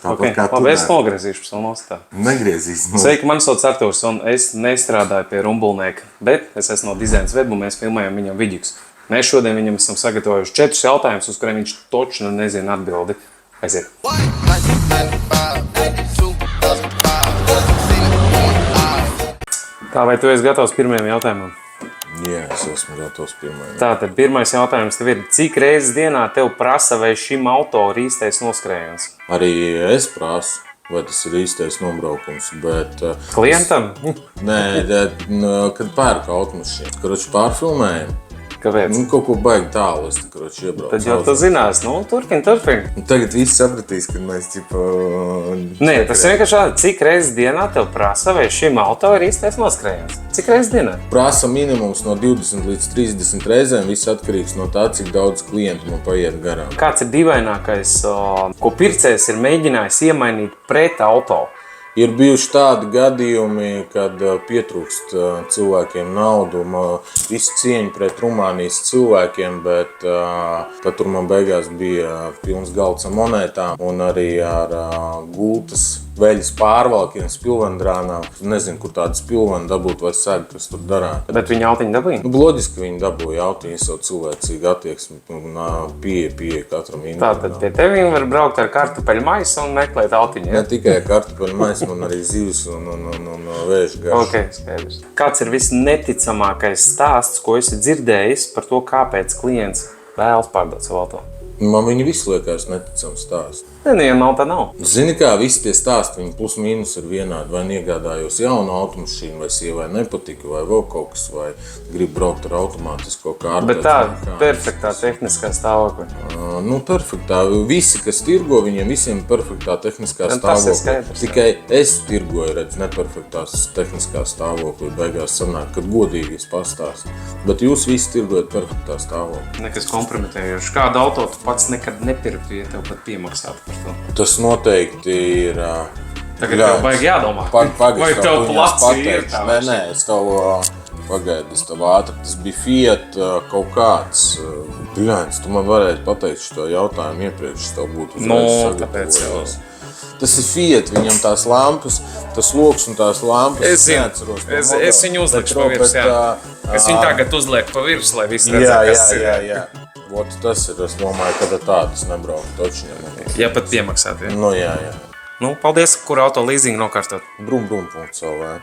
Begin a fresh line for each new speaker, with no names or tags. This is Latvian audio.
Tāpat kā tu
Labi, es
dari.
nogriezīšu savu nostā.
Negriezīs.
Sveiki, mani sauc Arturs, un es nestrādāju pie Rumbulnieka, bet es esmu no Designs Web, un mēs filmējam viņam vidīgus. Mēs šodien viņam esam sagatavojuši 4 jautājumus, uz kuriem viņš točni nezina atbildi. Aiziet. Tā, vai tu esi gatavs pirmajam jautājumam?
Jā, es esmu gatavs pirmajam.
Tātad pirmais jautājums tev ir, cik reizes dienā tev prasa, vai šim auto ir īstais noskrējiens?
Arī es prasu, vai tas ir īstais nobraukums, bet...
Klientam?
Nē, kad pērku automašīnu, karoči pārfilmējam.
Kāpēc?
Kaut ko baigi tālu, es karoči iebraucu.
Tad jau tu zinās, turpin.
Tagad viss sapratīs, kad mēs
Nē, tas vienkārši šādi, cik reizes dienā tev prasa, vai šim auto ir īstais noskrējiens? Cik reizes dienā?
Prasa minimums no 20 līdz 30 reizēm, viss atkarīgs no tā, cik daudz klientu man paiet garām.
Kāds ir dīvainākais, ko pircējs ir mēģinājis iemainīt pret auto?
Ir bijuši tādi gadījumi, kad pietrūkst cilvēkiem naudu, visu cieņu pret Rumānijas cilvēkiem, bet tad tur man beigās bija pilns galds ar monētām un arī ar gultas veļas pārvalkiem, spilvendrānām. Nezinu, kur tādu spilvendu dabūt vai sēgu, kas tur darāt.
Bet viņi autiņu dabūja?
Loģiski viņi dabūja autiņu, savu cilvēcīgu attieksmi un pieeja katram individuālam.
Tātad pie tevi var braukt ar kartupeļu maisu un meklēt autiņu, ja?
Ne tikai kartupeļu maisu, man arī zivs un vēža garš.
Ok, skaidrs. Kāds ir visneticamākais stāsts, ko esi dzirdējis par to, kāpēc klients vēlas pārdot savu auto?
Man viņi visu liekas neticams stāsts.
Nē, ja nav, tā nav.
Zini kā, visi tie stāsti, viņi plus mīnus ir vienādi. Vai iegādājos jaunu automašīnu, vai sievai nepatika, vai vēl kaut kas, vai grib braukt ar automātisko kārtu.
Bet tā, perfektā tehniskā stāvokļa.
Perfektā. Visi, kas tirgo, viņiem visiem ir perfektā tehniskā stāvokļa. Tikai es tirgoju, redz, neperfektās tehniskā stāvokļa. Beigās sanāk, kad godīgi es pastāstu. Bet jūs visi tirgojat perfektā stāvokļa.
Nekas kompromitējošs. Kādu auto tu pats nekad nepirktu, ja tev pat piemaksātu par to?
Tas noteikti ir...
Tagad tev baigi jādomā. Vai tev placi ir tā?
Nē, es tev pagaidu, es tev ātri. Tas bija Fiat kaut kāds. Tu man varētu pateikt šo jautājumu iepriekš, es tev būtu uzreiz sagatavojis. Tas ir Fiat, viņam tās lampas, tas loks un tās lampas.
Es zinu, es viņu uzlikšu pa virs, jā. Es viņu tagad uzlieku pa virs, lai visi redzētu, kas ir.
Jā. Tas ir, es domāju, kad ar tādas nebraukt točņiem.
Ja pat piemaksāt, ja?
Jā.
Paldies, kur auto leasing nokārtot?
Brum.lv